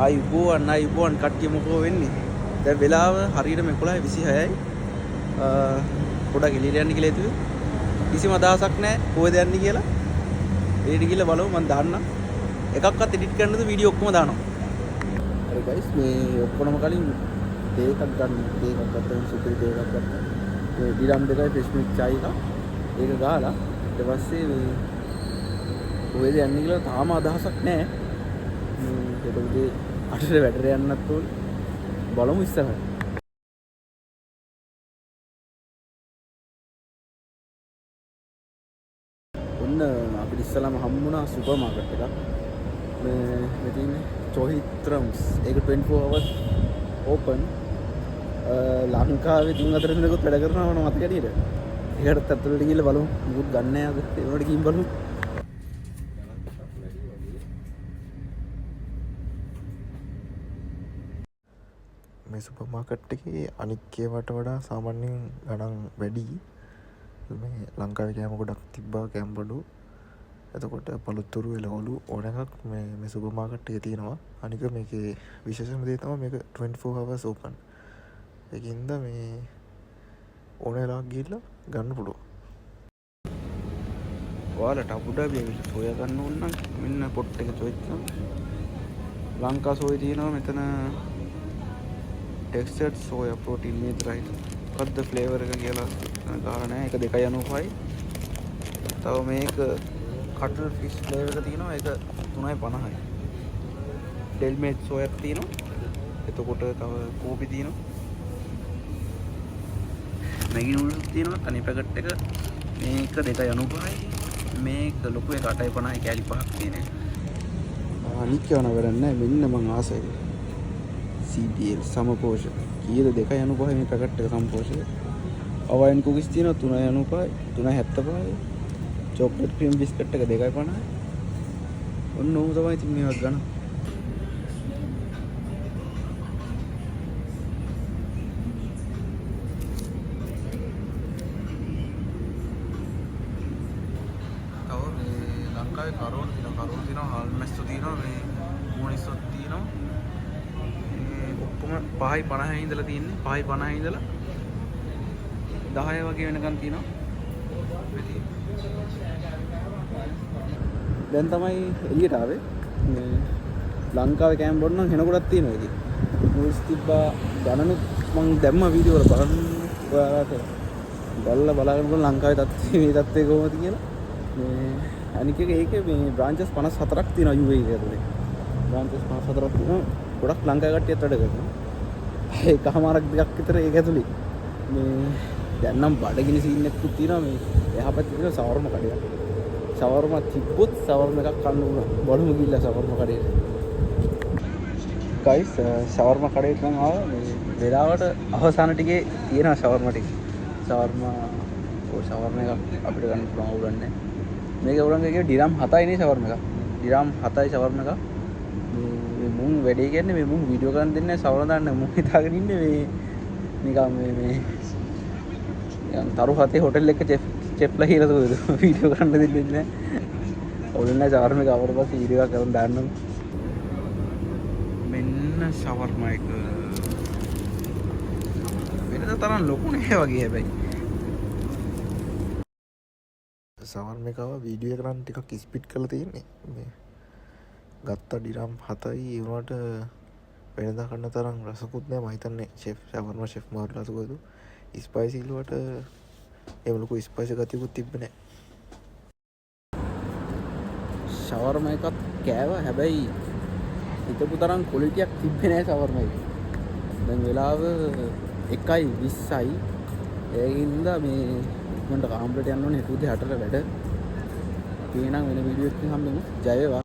ආයිබෝන් කට්ටිය මොකෝ වෙන්නේ? දැන් වෙලාව හරියටම 11:26යි. පොඩක් එළියට යන්න කියලා හිතුවේ. කිසිම අදහසක් නැහැ කොහෙද යන්නේ කියලා. එළියට ගිහලා බලමු මම දාන්නම්. එකක්වත් එඩිට් කරන්න නේද වීඩියෝ ඔක්කොම දානවා. හරි ගයිස් මේ ඔක්කොම කලින් දෙකක් ගත්තා සුපිරි දෙකක් ගත්තා. මේ ඩිරම් දෙකයි ෆ්‍රෙෂ් මිල්ක් චායි එක. ඒක ගාලා ඊට පස්සේ මේ කොහෙද යන්නේ කියලා තාම අදහසක් නැහැ. ඒක උදේ 8ට වැඩට යන්නත් ඕනේ. බලමු ඉස්සරහට. ඔන්න අපිට ඉස්සලාම හම්බුණා සුපර් මාකට් එකක්. මේ තියෙන්නේ චොහිත්‍රම්ස්. ඒක 24 hours open. ලංකාවේ 3-4 දිනකට වැඩ කරනවා මම මතක ඇටියට. ඒකට ඇතුළට ගිහලා බලමු. මුකුත් ගන්න නැහැ අද. ඒකට ගිහින් බලමු. මේ සුපර් මාකට් එකේ අනික් ඒවාට වඩා සාමාන්‍යයෙන් ගණන් වැඩි. මේ ලංකාවේ කෑම ගොඩක් තිබ්බා කෑම බඩු. එතකොට පළතුරු එළවලු ඕන එකක් මේ සුපර් මාකට් එකේ තියෙනවා. අනික මේකේ විශේෂම දේ තමයි මේක 24 hours open. ඒකින්ද මේ ඕන වෙලාවක ගිහිල්ලා ගන්න පුළුවන්. ඔයාලට අබුඩාබි ඇවිල්ලා සෝයා ගන්න ඕන නම් මෙන්න පොට් එක චොයිස් ලංකා සෝය තියෙනවා මෙතන ටෙක්ස්චර්ඩ් සෝයා ප්‍රෝටීන් මේ විතරයි. මොකද්ද ෆ්ලේවර් එක කියලා ගහලා නැහැ. ඒක 2.95යි. තව මේක කටල් ෆිෂ් ෆ්ලේවර් එක තියෙනවා. ඒක 3.50යි. ඩෙල්මේට් සෝයක් තියෙනවා. එතකොට තව කෝපි තියෙනවා. මැගි නූඩල්ස් තියෙනවා. තනි පැකට් එක මේක 2.95යි. මේක ලොකු එක 8.50යි කැලි 5ක් තියෙන එක. අනික් යන වැඩක් නැහැ. මෙන්න මං ආසයි. CDL සමපෝෂක කීයද 2.95 මේ පැකට් එක සමපෝෂක. අවයන් කුකිස් තියෙනවා 3.95යි 3.75යි. චොක්ලට් ක්‍රීම් බිස්කට් එක 2.50යි. ඔන්න ඕම තමයි ඉතින් මේවත් ගන්න. තව මේ ලංකාවේ කරෝන තියෙනවා හාල්මැස්සෝ තියෙනවා මේ මොනිස්සොත් තියෙනවා. ඔක්කොම 5.50 ඉඳලා තියෙන්නේ 5.50 ඉඳලා 10 වගේ වෙනකන් තියෙනවා. දැන් තමයි එළියට ආවේ. මේ ලංකාවේ කෑම බොන්න නම් හෙන ගොඩක් තියෙනවා ඉතින්. නූල්ස් තිබ්බා දැනනුත් මම දැම්ම වීඩියෝ වල බලන්න ඔයාලට බලාගෙන බලන්න ලංකාවේ තත්ත්වය මේ තත්ත්වය කොහොමද කියලා. මේ අනික ඒකේ මේ බ්‍රාන්චස් 54ක් තියෙනවා UAE එකේ. බ්‍රාන්චස් 54ක් තියෙනවා. ගොඩක් ලංකාවේ කට්ටියත් වැඩ කරනවා. එකමාරක් දෙකක් විතර ඒක ඇතුලේ. මේ දැන් නම් බඩගිනි සීන් එකක් තියෙනවා මේ එහා පැත්තේ තියෙන ෂවර්ම කඩේ. ෂවර්ම තිබ්බොත් ෂවර්ම එකක් කන්න උනා. බලමු ගිහලා ෂවර්ම කඩේට. ගයිස් ෂවර්ම කඩේට නම් ආවා මේ වෙලාවට අවසාන ටිකේ තියෙනවා ෂවර්ම ටික. ෂවර්ම එකක් අපිට ගන්න පුළුවන් උරන්නේ. මේක උරන්නේ කිය ඩිරම් 7යි නේ ෂවර්ම එක. ඩිරම් 7යි ෂවර්ම එක. මේ මුන් වැඩේ කියන්නේ මේ මුන් වීඩියෝ කරන් දෙන්නේ ෂවර්ම දාන්න මුන් හිතාගෙන ඉන්නේ මේ නිකන් මේ යන් තරු හතේ හොටෙල් එක චෙෆ්ලා කියලා දුවද වීඩියෝ කරන්න දෙන්නේ නැහැ. ඔළුන්නේ ෂවර්ම එක අවර පස්සේ වීඩියෝ එකක් කරන් දාන්නම්. මෙන්න ෂවර්ම එක. වෙනද තරම් ලොකු නෑ වගේ හැබැයි. සමන් මේකව වීඩියෝ එක නම් ටිකක් ස්පීඩ් කරලා තියෙන්නේ. මේ ගත්ත ඩිරම් 7යි ඒ වුණාට වෙනදා කන්න තරම් රසකුත් නෑ. මම හිතන්නේ ෂෙෆ් ෂවර්ම ෂෙෆ් මාර්ලා සුගදු ස්පයිසි වලට එහෙම ලොකු ස්පයිසි ගතියකුත් තිබ්බේ නෑ. ෂවර්ම එකක් කෑවා හැබැයි හිතපු තරම් ක්වොලිටියක් තිබ්බේ නෑ ෂවර්ම එකේ. දැන් වෙලාව 1:20යි. ඒකින්ද මේ මන්ට කාම්පලට යන්න ඕනේ හෙට උදේ 8ට වැඩ. අපි එනම් වෙන වීඩියෝ එකකින් හම්බෙමු. ජය වේවා.